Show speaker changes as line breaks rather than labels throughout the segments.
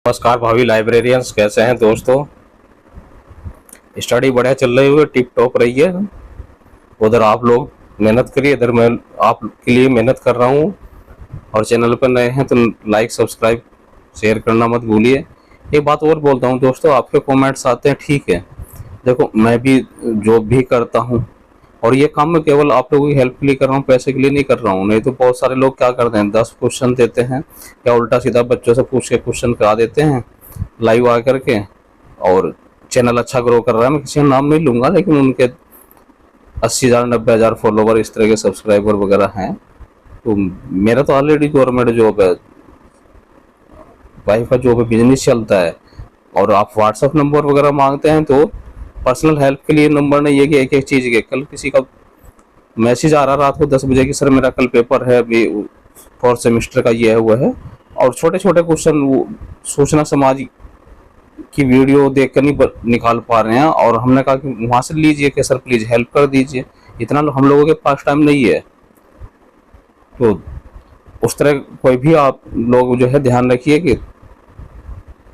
नमस्कार भावी लाइब्रेरियंस, कैसे हैं दोस्तों। स्टडी बढ़िया चल रही है, टिप टॉप रही है। उधर आप लोग मेहनत करिए, इधर मैं आपके लिए मेहनत कर रहा हूँ। और चैनल पर नए हैं तो लाइक सब्सक्राइब शेयर करना मत भूलिए। एक बात और बोलता हूँ दोस्तों, आपके कमेंट्स आते हैं, ठीक है। देखो, मैं भी जॉब भी करता हूँ और ये काम मैं केवल आप लोगों की हेल्प के लिए कर रहा हूँ, पैसे के लिए नहीं कर रहा हूँ। नहीं तो बहुत सारे लोग क्या करते हैं, 10 क्वेश्चन देते हैं या उल्टा सीधा बच्चों से पूछ के क्वेश्चन करा देते हैं लाइव आ करके। और चैनल अच्छा ग्रो कर रहा है, मैं किसी का नाम नहीं लूंगा, लेकिन उनके 80,000 90,000 फॉलोवर इस तरह के सब्सक्राइबर वगैरह हैं। तो मेरा तो ऑलरेडी गवर्नमेंट जॉब है, वाइफ का जॉब है, बिजनेस चलता है। और आप व्हाट्सअप नंबर वगैरह मांगते हैं तो पर्सनल हेल्प के लिए नंबर नहीं है कि एक एक चीज़ के। कल किसी का मैसेज आ रहा रात को 10 बजे कि सर मेरा कल पेपर है, अभी 4th सेमेस्टर का ये है वो है। और छोटे छोटे क्वेश्चन वो सूचना समाज की वीडियो देख कर नहीं निकाल पा रहे हैं। और हमने कहा कि वहाँ से लीजिए कि सर प्लीज़ हेल्प कर दीजिए, इतना हम लोगों के पास टाइम नहीं है। तो उस तरह कोई भी आप लोग जो है ध्यान रखिए कि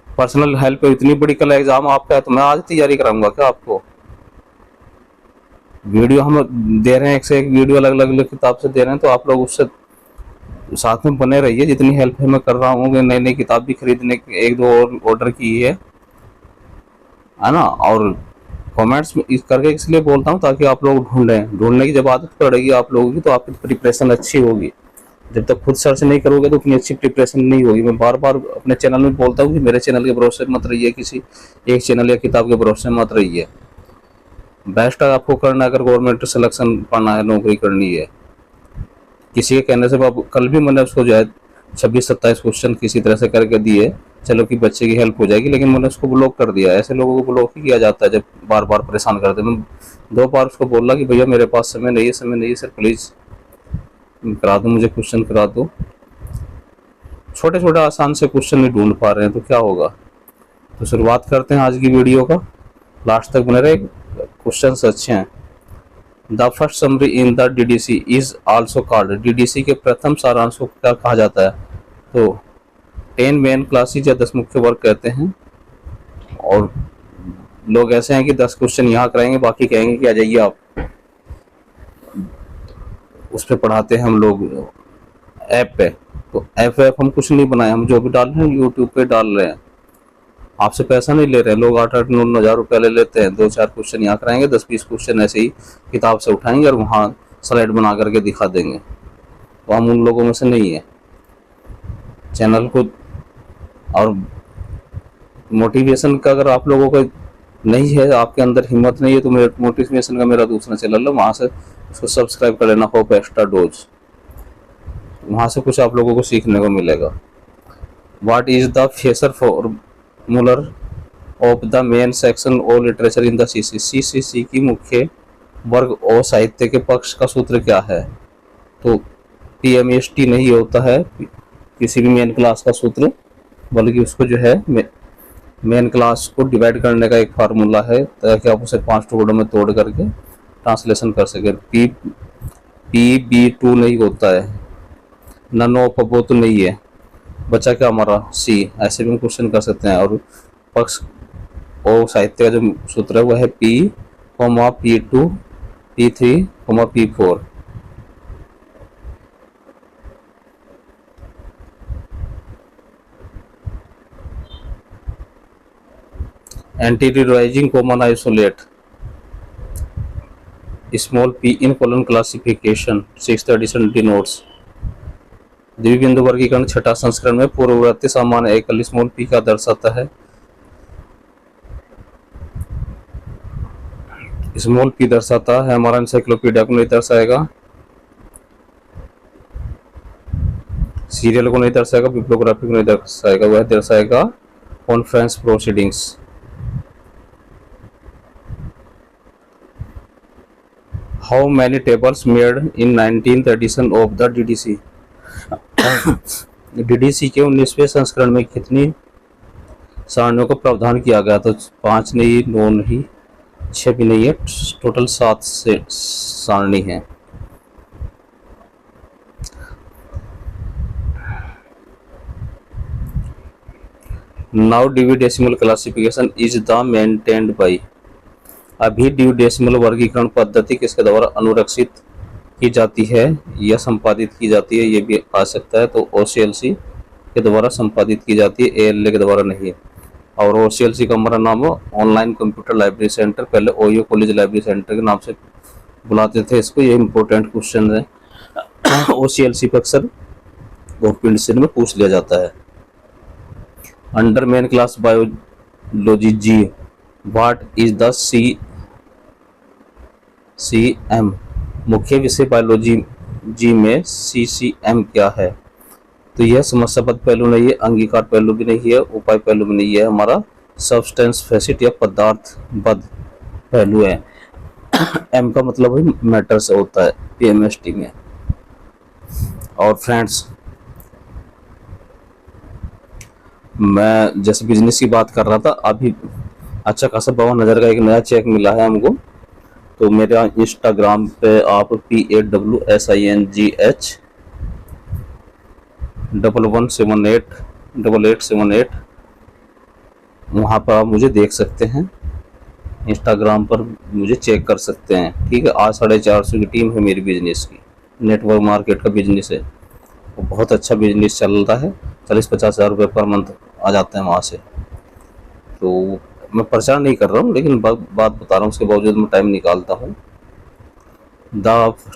पर्सनल हेल्प, इतनी बड़ी कल एग्ज़ाम आपका है तो मैं आज तैयारी कराऊंगा क्या आपको। वीडियो हम दे रहे हैं, एक से एक वीडियो अलग अलग किताब से दे रहे हैं, तो आप लोग उससे साथ में बने रहिए। जितनी हेल्प है मैं कर रहा हूँ, नई नई किताब भी खरीदने की 1-2 और ऑर्डर की है ना। और कमेंट्स इस करके इसलिए बोलता हूँ ताकि आप लोग ढूंढने की जब आदत पड़ेगी आप लोगों की, तो आपकी प्रिपरेशन अच्छी होगी। जब तक खुद सर्च नहीं करोगे तो उतनी अच्छी प्रिपरेशन नहीं होगी। मैं बार बार अपने चैनल में बोलता हूँ कि मेरे चैनल के भरोसे मत रहिए, किसी एक चैनल या किताब के भरोसे मत रहिए। बेस्ट आपको करना है, अगर गवर्नमेंट सिलेक्शन पाना है, नौकरी करनी है। किसी के कहने से कल भी मैंने उसको जो है 26-27 क्वेश्चन किसी तरह से करके दिए, चलो कि बच्चे की हेल्प हो जाएगी, लेकिन मैंने उसको ब्लॉक कर दिया। ऐसे लोगों को ब्लॉक ही किया जाता है जब बार बार परेशान करते। मैं 2 बार उसको बोला कि भैया मेरे पास समय नहीं है, समय नहीं है सर, प्लीज़ करा दो, मुझे क्वेश्चन करा दो। छोटे छोटे आसान से क्वेश्चन नहीं ढूंढ पा रहे हैं तो क्या होगा। तो शुरुआत करते हैं आज की वीडियो का, लास्ट तक बने रहे, क्वेश्चन अच्छे हैं। The first summary in the DDC is also called, DDC के प्रथम सारांश को क्या कहा जाता है। तो 10 मेन क्लासेज या 10 मुख्य वर्ग कहते हैं। और लोग ऐसे हैं कि 10 क्वेश्चन यहाँ कराएंगे, बाकी कहेंगे कि आ जाइए आप, उस पर पढ़ाते हैं हम लोग ऐप पे। तो ऐप हम कुछ नहीं बनाए, हम जो भी डाल रहे हैं यूट्यूब पे डाल रहे हैं। आपसे पैसा नहीं ले रहे हैं लोग, 8-9 हज़ार रुपये ले लेते हैं। 2-4 क्वेश्चन यहाँ कराएंगे, 10-20 क्वेश्चन ऐसे ही किताब से उठाएंगे और वहाँ स्लाइड बना करके दिखा देंगे। तो हम उन लोगों में से नहीं है। चैनल को और मोटिवेशन का अगर आप लोगों को नहीं है, आपके अंदर हिम्मत नहीं है, तो मेरे मोटिवेशन का मेरा दूसरा चैनल है, वहाँ से उसको सब्सक्राइब कर लेना, होप एक्स्ट्रा डोज। वहाँ से कुछ आप लोगों को सीखने को मिलेगा। What is the facet formula of the main section of literature in the CCC की मुख्य वर्ग और साहित्य के पक्ष का सूत्र क्या है। तो पीएमएसटी नहीं होता है किसी भी मेन क्लास का सूत्र, बल्कि उसको जो है मेन क्लास को डिवाइड करने का एक फार्मूला है, ताकि आप उसे 5 टुकड़ों में तोड़ करके ट्रांसलेशन कर सके। PB2 नहीं होता है, नन ऑफ वो तो नहीं है, बचा क्या हमारा C। ऐसे भी हम क्वेश्चन कर सकते हैं। और पक्ष और साहित्य का जो सूत्र है वो है P, P2, P3, P4। Anti common isolate, small p in colon classification 6th edition denotes. द्विबिंदु वर्गीकरण 6ठा संस्करण में पूर्ववर्ती सामान्य एकल स्मॉल p का दर्शाता है। स्मॉल p दर्शाता है, हमारा एनसाइक्लोपीडिया को नहीं दर्शाएगा, सीरियल को नहीं दर्शाएगा, बिब्लियोग्राफी को नहीं दर्शाएगा, वह दर्शाएगा conference proceedings. How many tables made in 19th edition of the DDC, DDC के 19वें संस्करण में कितनी सारणियों का प्रावधान किया गया। तो 5 नहीं, 9 नहीं, 6 भी नहीं है, टोटल 7 से सारणी है। Now DV decimal classification is the maintained by. अभी डिवी डेसिमल वर्गीकरण पद्धति किसके द्वारा अनुरक्षित की जाती है या संपादित की जाती है, ये भी आ सकता है। तो OCLC के द्वारा संपादित की जाती है, ALA के द्वारा नहीं है। और OCLC का हमारा नाम ऑनलाइन कंप्यूटर लाइब्रेरी सेंटर, पहले ओयो कॉलेज लाइब्रेरी सेंटर के नाम से बुलाते थे इसको। ये इंपॉर्टेंट क्वेश्चन है OCLC पर अक्सर कॉम्पिटिशन में पूछ लिया जाता है। Under main class biology G, what is the CCM। मुख्य विषय बायोलॉजी जी में CCM क्या है? तो यह समस्याबद्ध पहलू नहीं है, अंगीकार पहलू भी नहीं है, उपाय पहलू भी नहीं है, हमारा सब्सटेंस फेसिट या पदार्थबद्ध पहलू है। M का मतलब है मैटर से होता है PMST में। और फ्रेंड्स, मैं जैसे बिजनेस की बात कर रहा था, अभी अच्छा खासा 52,000 का एक नया चेक मिला है हमको। तो मेरा इंस्टाग्राम पे आप PAWSINGH1178 वहाँ पर आप मुझे देख सकते हैं, इंस्टाग्राम पर मुझे चेक कर सकते हैं। ठीक है, आज 450 की टीम है मेरी बिजनेस की, नेटवर्क मार्केट का बिजनेस है, वो बहुत अच्छा बिजनेस चल रहा है। 40-50 हज़ार रुपये पर मंथ आ जाते हैं वहाँ से। तो मैं प्रचार नहीं कर रहा हूँ, लेकिन बात बता रहा हूँ, उसके बावजूद मैं टाइम निकालता हूँ। The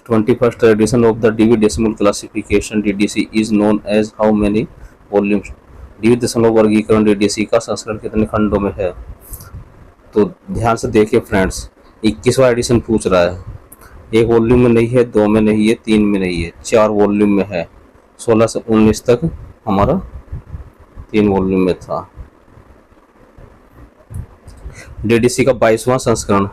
21st edition of the Dewey decimal classification DDC is known as how many volumes. Dewey दशमलव वर्गीकरण DDC का संस्करण कितने खंडों में है? तो ध्यान से देखिए फ्रेंड्स, 21वां एडिशन पूछ रहा है। एक वॉल्यूम में नहीं है, 2 में नहीं है, 3 में नहीं है, 4 वॉल्यूम में है। 16 से 19 तक हमारा 3 वॉल्यूम में था। DDC का 22वां संस्करण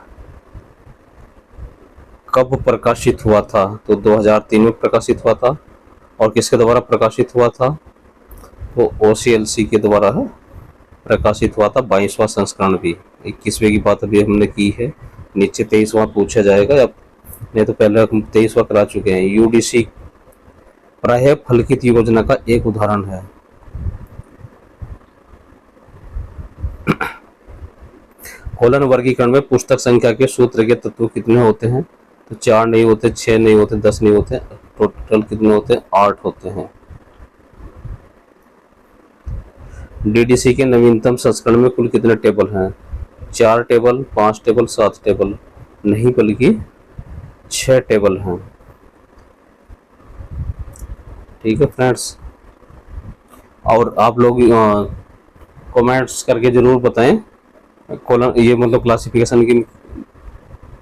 कब प्रकाशित हुआ था? तो 2003 में प्रकाशित हुआ था। और किसके द्वारा प्रकाशित हुआ था? तो OCLC के द्वारा प्रकाशित हुआ था 22वां संस्करण भी। 21वें की बात अभी हमने की है, नीचे 23वां पूछा जाएगा। अब नहीं तो पहले हम 23वां करा चुके हैं। UDC प्राय फलित योजना का एक उदाहरण है। कोलन वर्गीकरण में पुस्तक संख्या के सूत्र के तत्व कितने होते हैं? तो 4 नहीं होते, 6 नहीं होते, 10 नहीं होते, टोटल कितने होते हैं? 8 होते हैं। DDC के नवीनतम संस्करण में कुल कितने टेबल हैं? 4 टेबल, 5 टेबल, 7 टेबल नहीं, बल्कि 6 टेबल हैं। ठीक है फ्रेंड्स, और आप लोग कमेंट्स करके ज़रूर बताएं। कोलन ये मतलब क्लासिफिकेशन की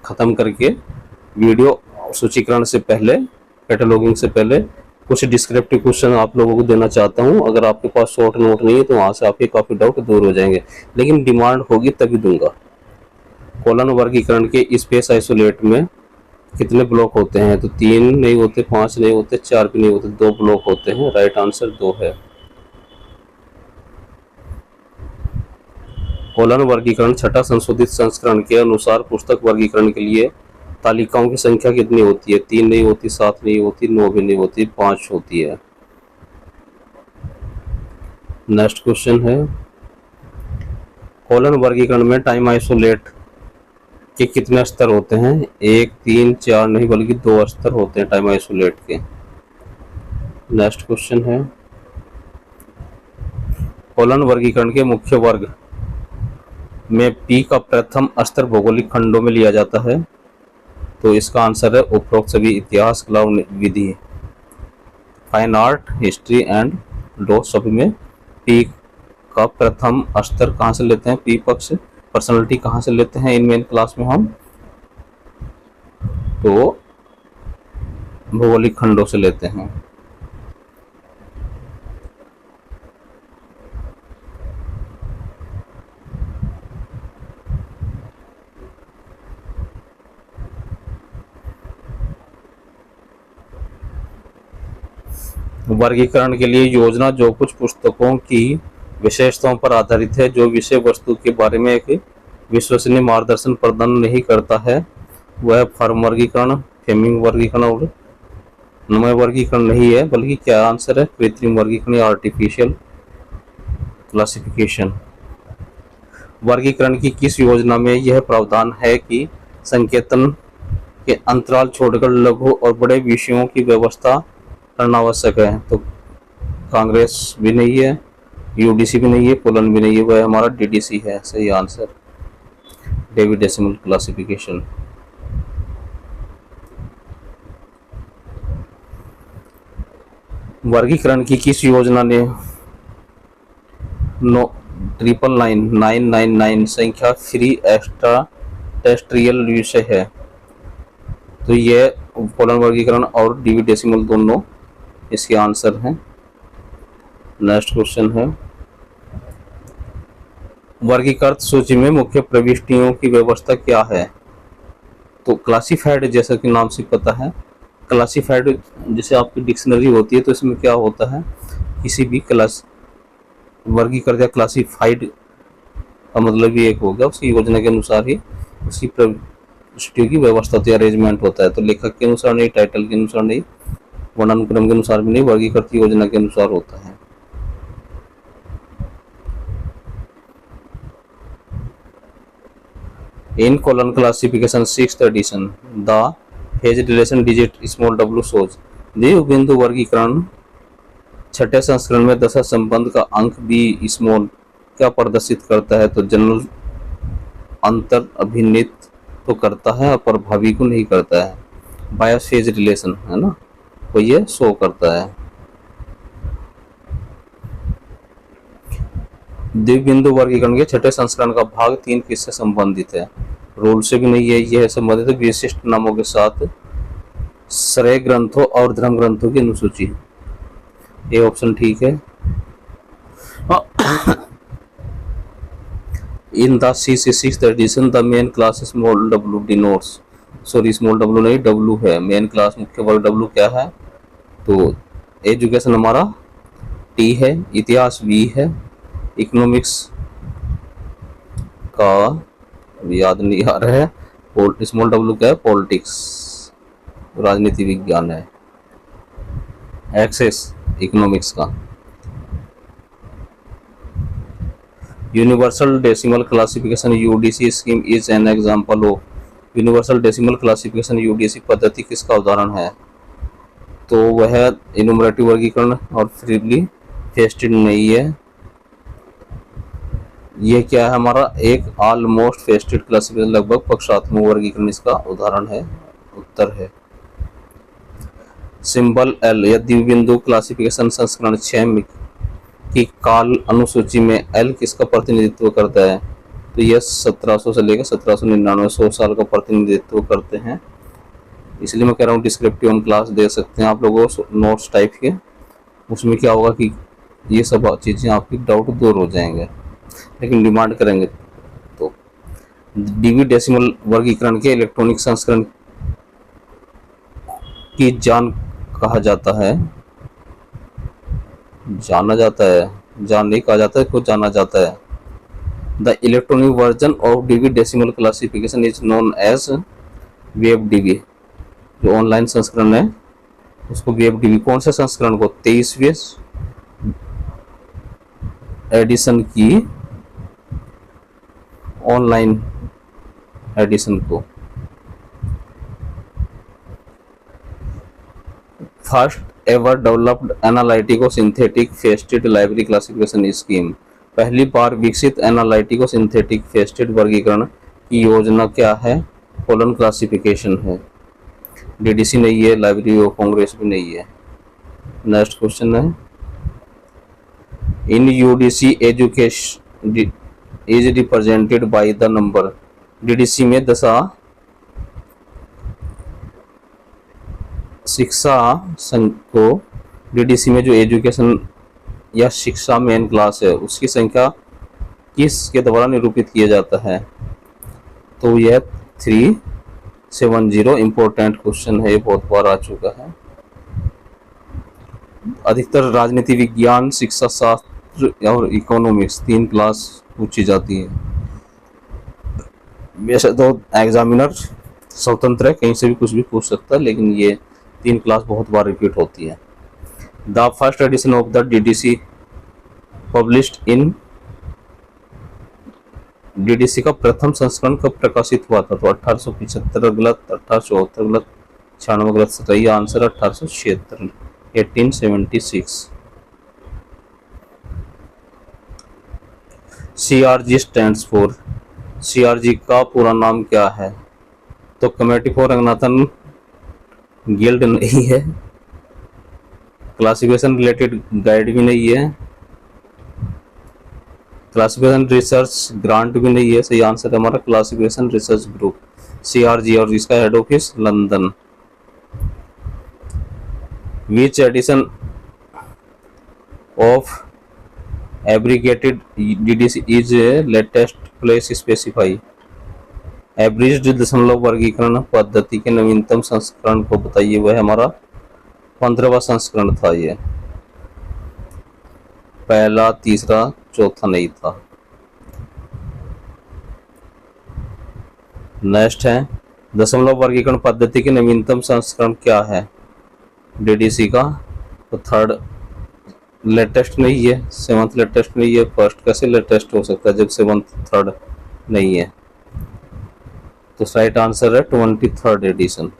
ख़त्म करके वीडियो सूचीकरण से पहले, कैटलॉगिंग से पहले कुछ डिस्क्रिप्टिव क्वेश्चन आप लोगों को देना चाहता हूं। अगर आपके पास शॉर्ट नोट नहीं है तो वहाँ से आपके काफ़ी डाउट दूर हो जाएंगे, लेकिन डिमांड होगी तभी दूंगा। कोलन वर्गीकरण के स्पेस आइसोलेट में कितने ब्लॉक होते हैं? तो 3 नहीं होते, 5 नहीं होते, 4 भी नहीं होते, 2 ब्लॉक होते हैं। राइट आंसर 2 है। कोलन वर्गीकरण छठा संशोधित संस्करण के अनुसार पुस्तक वर्गीकरण के लिए तालिकाओं की संख्या कितनी होती है? 3 नहीं होती, 7 नहीं होती, 9 भी नहीं होती, 5 होती है। नेक्स्ट क्वेश्चन है, कोलन वर्गीकरण में टाइम आइसोलेट के कितने स्तर होते हैं? 1, 3, 4 नहीं, बल्कि 2 स्तर होते हैं टाइम आइसोलेट के। नेक्स्ट क्वेश्चन है, कोलन वर्गीकरण के मुख्य वर्ग में P का प्रथम स्तर भौगोलिक खंडों में लिया जाता है। तो इसका आंसर है उपरोक्त सभी इतिहास, कला, विधि, fine art, history and law सभी में P का प्रथम स्तर कहाँ से लेते हैं? P पक्ष पर्सनालिटी कहाँ से लेते हैं इन मेन क्लास में हम? तो भौगोलिक खंडों से लेते हैं। वर्गीकरण के लिए योजना जो कुछ पुस्तकों की विशेषताओं पर आधारित है, जो विषय वस्तु के बारे में एक विश्वसनीय मार्गदर्शन प्रदान नहीं करता है, वह फर्म वर्गीकरण, फेमिंग वर्गीकरण और नमय वर्गीकरण नहीं है, बल्कि क्या आंसर है? कृत्रिम वर्गीकरण या आर्टिफिशियल क्लासिफिकेशन। वर्गीकरण की किस योजना में यह प्रावधान है कि संकेतन के अंतराल छोड़कर लघु और बड़े विषयों की व्यवस्था करना आवश्यक है? तो कांग्रेस भी नहीं है, यूडीसी भी नहीं है, कोलन भी नहीं है, वह हमारा डीडीसी है सही आंसर, डेवी डेसिमल क्लासिफिकेशन। वर्गीकरण की किस योजना ने 99999 संख्या फ्री एक्स्ट्रा टेरेस्ट्रियल विषय है? तो ये कोलन वर्गीकरण और डीवी डेसिमल दोनों इसके आंसर हैं। नेक्स्ट क्वेश्चन है, वर्गीकृत सूची में मुख्य प्रविष्टियों की व्यवस्था क्या है? तो क्लासिफाइड, जैसा कि नाम से पता है, क्लासिफाइड जैसे आपकी डिक्शनरी होती है तो इसमें क्या होता है, किसी भी क्लास वर्गीकृत या क्लासिफाइड का मतलब ये एक हो गया, उसकी योजना के अनुसार ही उसकी प्रविष्टियों की व्यवस्था तो अरेंजमेंट होता है। तो लेखक के अनुसार नहीं, टाइटल के अनुसार नहीं, वर्णानुक्रम के अनुसार भी नहीं, वर्गीकृत योजना के अनुसार होता है। In colon classification 6th edition, the phase relation digit small w shows। द्विबिंदु वर्गीकरण छठे संस्करण में दशा संबंध का अंक बी स्मॉल क्या प्रदर्शित करता है? तो जनरल अंतर अभिन्नित तो करता है और प्रभावी को नहीं करता है। बायस फेज रिलेशन है ना, तो ये शो करता है। द्विबिंदु वर्गीकरण के छठे संस्करण का भाग 3 किससे संबंधित है? रूल से भी नहीं है, यह संबंधित है विशिष्ट नामों के साथ श्रेय ग्रंथों और धर्म ग्रंथों की अनुसूची। ये ऑप्शन ठीक है। In the CC 6th edition the main class small w denotes, sorry small w नहीं, w है मेन क्लास, मुख्य वर्ग w क्या है? तो एजुकेशन हमारा T है, इतिहास V है, इकोनॉमिक्स का याद नहीं आ रहा है, स्मॉल w क्या है? पॉलिटिक्स, राजनीति विज्ञान है, एक्सेस इकोनॉमिक्स का। Universal decimal classification UDC scheme is an example of. Universal decimal classification UDC पद्धति किसका उदाहरण है? तो वह इनुमरेटिव वर्गीकरण और फ्रीली फेस्टेड नहीं है। ये क्या है हमारा? एक ऑलमोस्ट फेस्टेड क्लासिफिकेशन, लगभग पक्षात्मक वर्गीकरण इसका उदाहरण है, उत्तर है। सिंबल L या द्विबिंदु क्लासिफिकेशन संस्करण 6 की काल अनुसूची में L किसका प्रतिनिधित्व करता है? तो यह 1700 से लेकर 1799 100 साल का प्रतिनिधित्व करते हैं। इसलिए मैं कह रहा हूँ डिस्क्रिप्टिव ऑन क्लास दे सकते हैं आप लोगों को नोट्स टाइप के, उसमें क्या होगा कि ये सब चीज़ें आपकी डाउट दूर हो जाएंगे, लेकिन डिमांड करेंगे। तो डीवी डेसिमल वर्गीकरण के इलेक्ट्रॉनिक संस्करण की जान कहा जाता है, जाना जाता है, जान नहीं कहा जाता है, खुद जाना जाता है। The electronic version of Dewey decimal classification is known as web Dewey. जो ऑनलाइन संस्करण है उसको वेब डीवी। कौन से संस्करण को? 23वें एडिशन की ऑनलाइन एडिशन को। First ever developed analytico synthetic faceted library classification scheme. पहली बार विकसित एनालिटिको सिंथेटिक फेस्टेड वर्गीकरण की योजना क्या है? कोलन क्लासिफिकेशन है। डीडीसी नहीं है, लाइब्रेरी ऑफ कांग्रेस भी नहीं है। नेक्स्ट क्वेश्चन है, in UDC education is represented by the number. DDC में दशा शिक्षा संघ को, डीडीसी में जो एजुकेशन या शिक्षा मेन क्लास है उसकी संख्या किसके द्वारा निरूपित किया जाता है? तो यह 370। इम्पोर्टेंट क्वेश्चन है, ये बहुत बार आ चुका है। अधिकतर राजनीति विज्ञान, शिक्षा शास्त्र और इकोनॉमिक्स 3 क्लास पूछी जाती है। वैसे तो एग्जामिनर स्वतंत्र है, कहीं से भी कुछ भी पूछ सकता है, लेकिन ये 3 क्लास बहुत बार रिपीट होती है। The first edition of the DDC published in DDC का प्रथम संस्करण कब प्रकाशित हुआ था? तो 1875 गलत, 1874 गलत, 96 गलत, सही answer 1876, 1876। CRG stands for, CRG का पूरा नाम क्या है? तो कमेटी फॉर रंगनाथन गिल्ड नहीं है, क्लासिफिकेशन रिलेटेड गाइड भी नहीं है, क्लासिफिकेशन रिसर्च ग्रांट भी नहीं है। सही आंसर है हमारा क्लासिफिकेशन रिसर्च ग्रुप, CRG, और इसका head office London. Which edition of abridged DDC is latest place specify. Abridged दशमलव वर्गीकरण पद्धति के नवीनतम संस्करण को बताइए। वह हमारा 15वां संस्करण था। ये पहला, तीसरा, चौथा नहीं था। नेक्स्ट है दशमलव वर्गीकरण पद्धति के नवीनतम संस्करण क्या है डीडीसी का? तो थर्ड लेटेस्ट नहीं है, 7th लेटेस्ट नहीं है, फर्स्ट कैसे लेटेस्ट हो सकता है जब 7th थर्ड नहीं है? तो राइट आंसर है 23rd edition.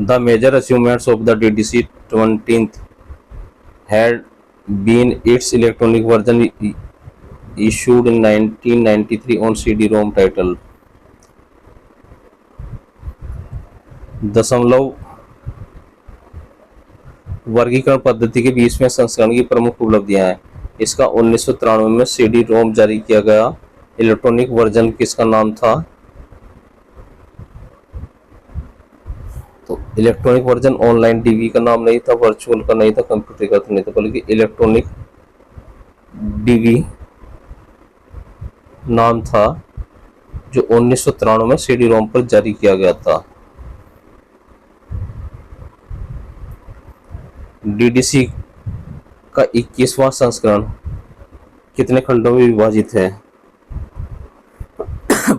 The major achievements of the DDC 20th had been its electronic version issued in 1993 on CD-ROM titled दशमलव वर्गीकरण पद्धति के 20वें संस्करण की प्रमुख उपलब्धियां हैं। इसका 1993 में CD-ROM जारी किया गया। इलेक्ट्रॉनिक वर्जन किसका नाम था? तो इलेक्ट्रॉनिक वर्जन ऑनलाइन डीवी का नाम नहीं था, वर्चुअल का नहीं था, कंप्यूटर का नहीं था, बल्कि इलेक्ट्रॉनिक डीवी नाम था जो 1993 में CD-ROM पर जारी किया गया था। डीडीसी का 21वां संस्करण कितने खंडों में विभाजित है?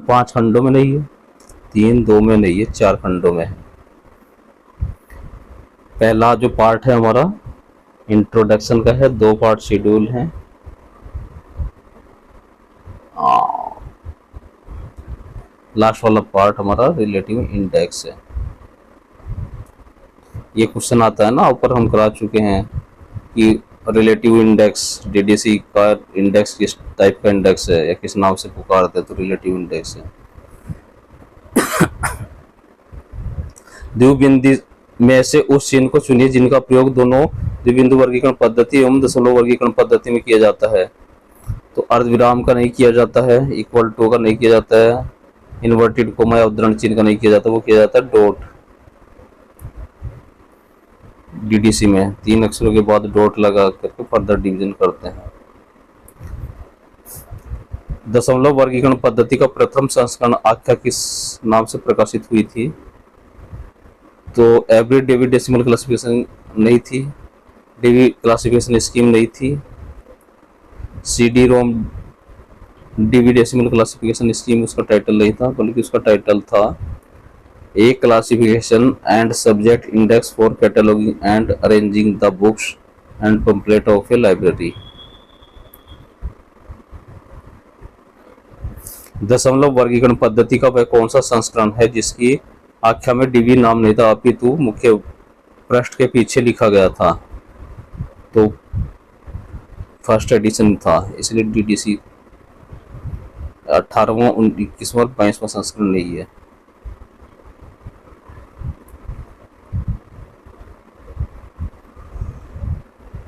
5 खंडों में नहीं है, 3, 2 में नहीं है, 4 खंडों में है। पहला जो पार्ट है हमारा इंट्रोडक्शन का है, 2 पार्ट शेड्यूल है, लास्ट वाला पार्ट हमारा रिलेटिव इंडेक्स है। ये क्वेश्चन आता है ना, ऊपर हम करा चुके हैं कि रिलेटिव इंडेक्स डीडीसी का इंडेक्स किस टाइप का इंडेक्स है या किस नाम से पुकारते हैं, तो रिलेटिव इंडेक्स है। द्विबिंदु में से उस चिन्ह को चुनिए जिनका प्रयोग दोनों द्विबिंदु वर्गीकरण पद्धति एवं दशमलव वर्गीकरण पद्धति में किया जाता है। तो अर्धविराम का नहीं किया जाता है, इक्वल टू का नहीं किया जाता है, इन्वर्टेड कोमा या उद्धरण चिन्ह का नहीं किया जाता, वो किया जाता है डॉट। डीडीसी में 3 अक्षरों के बाद डॉट लगा करके फर्दर डिवीजन करते हैं। दशमलव वर्गीकरण पद्धति का प्रथम संस्करण आख्या किस नाम से प्रकाशित हुई थी? तो एवरी डेवी डेसिमल क्लासिफिकेशन नहीं थी, डेवी क्लासिफिकेशन स्कीम नहीं थी, CD-ROM Dewey decimal classification scheme उसका टाइटल नहीं था, बल्कि उसका टाइटल था a classification and subject index for cataloguing and arranging the books and pamphlet of a library. दशमलव वर्गीकरण पद्धति का वह कौन सा संस्करण है जिसकी आख्या में डीवी नाम नहीं था अपितु मुख्य पृष्ठ के पीछे लिखा गया था? तो फर्स्ट एडिशन था, इसलिए डीडीसी 18वां, 21वां, 22वां संस्करण नहीं है।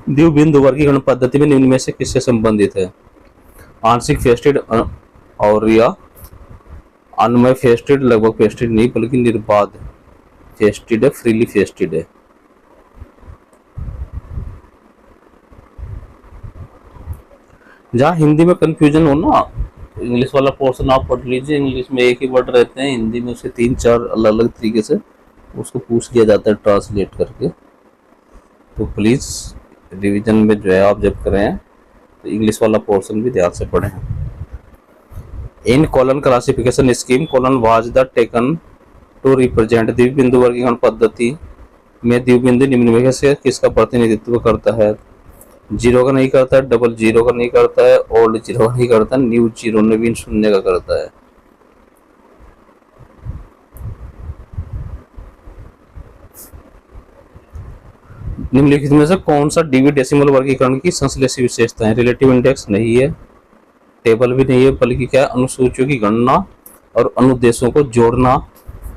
द्विबिंदु वर्गीकरण पद्धति में निम्न में से किससे संबंधित है? आंशिक फेस्टेड और या अन्वय फेस्टेड, लगभग फेस्टेड नहीं बल्कि निर्बाध फेस्टेड है, फ्रीली फेस्टेड है। जहाँ हिंदी में कंफ्यूजन हो ना, इंग्लिश वाला पोर्शन आप पढ़ लीजिए। इंग्लिश में एक ही वर्ड रहते हैं, हिंदी में उसे 3-4 अलग अलग तरीके से उसको पूछ लिया जाता है ट्रांसलेट करके। तो प्लीज़ रिवीजन में जो है आप जब करें तो इंग्लिश वाला पोर्शन भी ध्यान से पढ़ें। In colon classification scheme colon was the taken to represent द्विबिंदु वर्गीकरण पद्धति में द्विबिंदु निम्नलिखित से किसका प्रतिनिधित्व करता है? जीरो का नहीं करता है, डबल जीरो का नहीं करता है, ओल्ड जीरो का नहीं करता, न्यू जीरो नवीन शून्य का करता है। निम्नलिखित में से कौन सा डीवी डेसिमल वर्गीकरण की संश्लेषी विशेषता है? रिलेटिव इंडेक्स नहीं है, टेबल भी नहीं है, बल्कि क्या है, अनुसूचियों की गणना और अनुदेशों को जोड़ना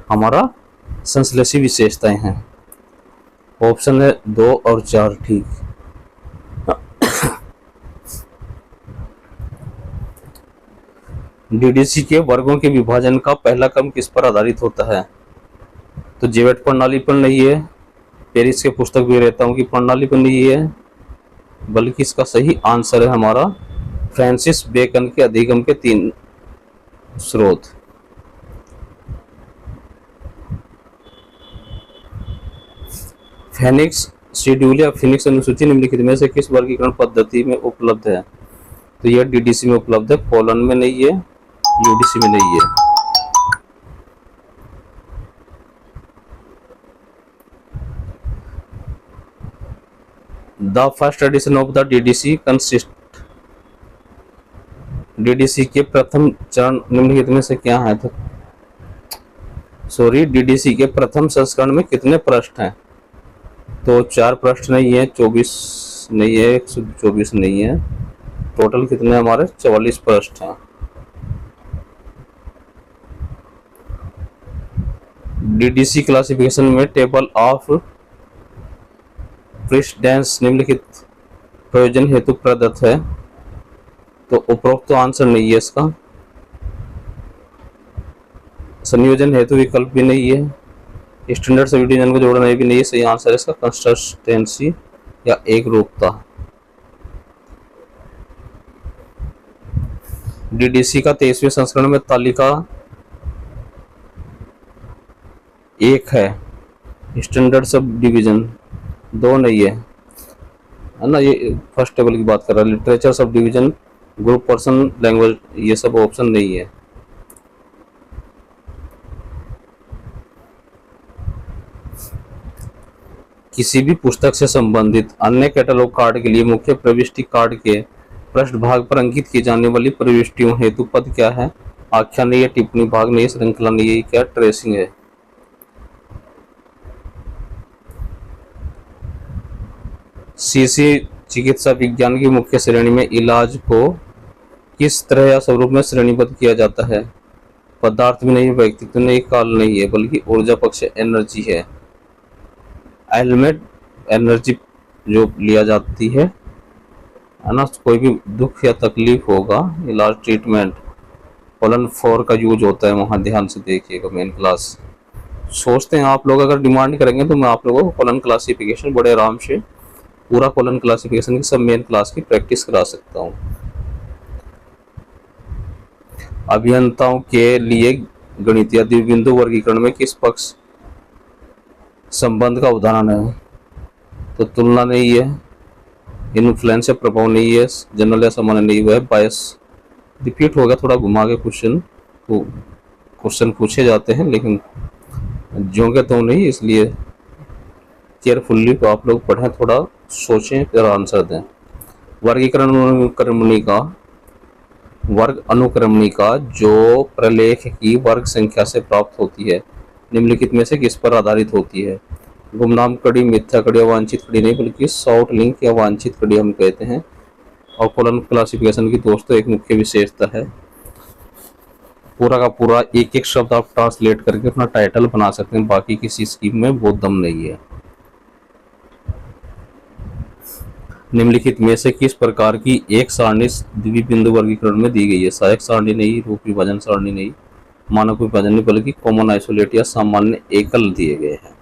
हमारा संश्लेषी विशेषताएं हैं। ऑप्शन है 2 और 4 ठीक। डीडीसी के वर्गों के विभाजन का पहला क्रम किस पर आधारित होता है? तो जेवेट प्रणाली पर नहीं है, पेरिस के पुस्तक विक्रेताओं की प्रणाली पर नहीं है, बल्कि इसका सही आंसर है हमारा फ्रांसिस बेकन के अधिगम के 3 स्रोत। फेनिक्स शेड्यूल या फिनिक्स अनुसूची निम्नलिखित में से किस वर्गीकरण पद्धति में उपलब्ध है? तो यह डीडीसी में उपलब्ध है, पोलन में नहीं है, यूडीसी में नहीं है। The first edition of the DDC consist DDC के प्रथम चरण निम्नलिखित में से क्या है? तो डीडीसी के प्रथम संस्करण में कितने पृष्ठ हैं? तो 4 पृष्ठ नहीं है, 24 नहीं है, 124 नहीं है, टोटल कितने हमारे 44 पृष्ठ हैं। डीडीसी क्लासिफिकेशन में टेबल ऑफ प्रेसिडेंस निम्नलिखित प्रयोजन हेतु प्रदत्त है, तो उपरोक्त आंसर नहीं है इसका। संयोजन हेतु विकल्प भी नहीं है, स्टैंडर्ड सब डिवीजन को जोड़ना भी नहीं है, सही आंसर है इसका कंसिस्टेंसी या एक रूपता। डीडीसी का 23वें संस्करण में तालिका 1 है, स्टैंडर्ड सब डिवीजन 2 नहीं है ना, ये फर्स्ट टेबल की बात कर रहा है। Literature sub division, group person, language, ये सब ऑप्शन नहीं है। किसी भी पुस्तक से संबंधित अन्य कैटलॉग कार्ड के लिए मुख्य प्रविष्टि कार्ड के पृष्ठभाग पर अंकित की जाने वाली प्रविष्टियों हेतु पद क्या है? आख्यान नहीं है, टिप्पणी भाग नहीं है, श्रृंखला नहीं है, क्या ट्रेसिंग है। सीसी चिकित्सा विज्ञान की मुख्य श्रेणी में इलाज को किस तरह या स्वरूप में श्रेणीबद्ध किया जाता है? पदार्थ भी नहीं, व्यक्तित्व नहीं, काल नहीं है, बल्कि ऊर्जा पक्ष एनर्जी है। एलिमेंट एनर्जी जो लिया जाती है ना, कोई भी दुख या तकलीफ होगा, इलाज ट्रीटमेंट, कोलन 4 का यूज होता है वहाँ, ध्यान से देखिएगा। मेन क्लास सोचते हैं आप लोग अगर डिमांड करेंगे तो मैं आप लोगों को कोलन क्लासिफिकेशन बड़े आराम से पूरा कोलन क्लासिफिकेशन की सब मेन क्लास की प्रैक्टिस करा सकता हूँ। अभियंताओं के लिए गणितीय द्विबिंदु वर्गीकरण में किस पक्ष संबंध का उदाहरण है? तो तुलना नहीं है, इन्फ्लुएंस या प्रभाव नहीं है, जनरल या सामान्य नहीं हुआ है, बायस। रिपीट हो गया थोड़ा घुमा के क्वेश्चन, तो क्वेश्चन पूछे जाते हैं लेकिन जो के तो नहीं, इसलिए केयरफुल्ली तो आप लोग पढ़ें, थोड़ा सोचें फिर आंसर दें। वर्गीकरण वर्ग अनुक्रमणिका जो प्रलेख की वर्ग संख्या से प्राप्त होती है, निम्नलिखित में से किस पर आधारित होती है? गुमनाम कड़ी, मिथ्या कड़ी, अवांछित कड़ी नहीं, बल्कि शॉर्ट लिंक या वांछित कड़ी हम कहते हैं। और कोलन क्लासिफिकेशन की दोस्तों एक मुख्य विशेषता है, पूरा का पूरा एक एक शब्द आप ट्रांसलेट करके अपना टाइटल बना सकते हैं, बाकी किसी स्कीम में वो दम नहीं है। निम्नलिखित में से किस प्रकार की एक सारणी द्विबिंदु वर्गीकरण में दी गई है? सहायक सारणी नहीं, रूप विभाजन सारणी नहीं, मानक विभाजन नहीं, बल्कि कॉमन आइसोलेट या सामान्य एकल दिए गए हैं।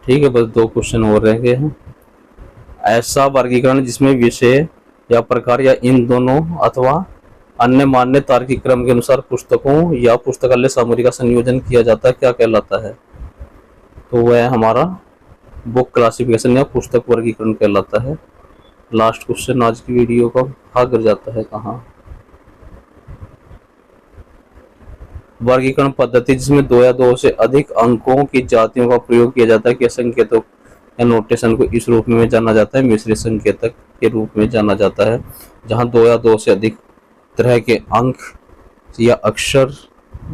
ठीक है, बस 2 क्वेश्चन और रह गए हैं। ऐसा वर्गीकरण जिसमें विषय या प्रकार या इन दोनों अथवा अन्य मान्य तार्किक क्रम के अनुसार पुस्तकों या पुस्तकालय सामग्री का संयोजन किया जाता है, क्या कहलाता है? तो वह हमारा बुक क्लासिफिकेशन या पुस्तक वर्गीकरण कहलाता है। लास्ट क्वेश्चन आज की वीडियो का, हा गिर जाता है कहाँ। वर्गीकरण पद्धति जिसमें दो या दो से अधिक अंकों की जातियों का प्रयोग किया जाता है, क्या संकेतों या नोटेशन को इस रूप में जाना जाता है, मिश्रित संकेतक के रूप में जाना जाता है। जहां दो या दो से अधिक तरह के अंक या अक्षर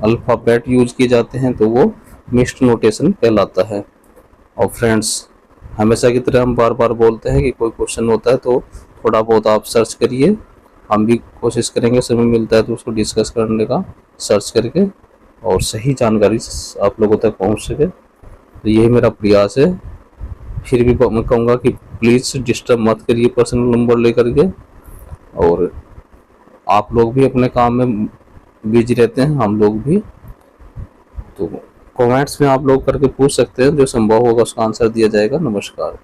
अल्फाबेट यूज किए जाते हैं तो वो मिक्स्ड नोटेशन कहलाता है। और फ्रेंड्स, हमेशा की तरह हम बार बार बोलते हैं कि कोई क्वेश्चन होता है तो थोड़ा बहुत आप सर्च करिए, हम भी कोशिश करेंगे समय मिलता है तो उसको डिस्कस करने का, सर्च करके, और सही जानकारी आप लोगों तक पहुंच सके। तो यही मेरा प्रयास है। फिर भी मैं कहूँगा कि प्लीज़ डिस्टर्ब मत करिए पर्सनल नंबर लेकर के, और आप लोग भी अपने काम में बिजी रहते हैं, हम लोग भी। तो कमेंट्स में आप लोग करके पूछ सकते हैं, जो संभव होगा उसका आंसर दिया जाएगा। नमस्कार।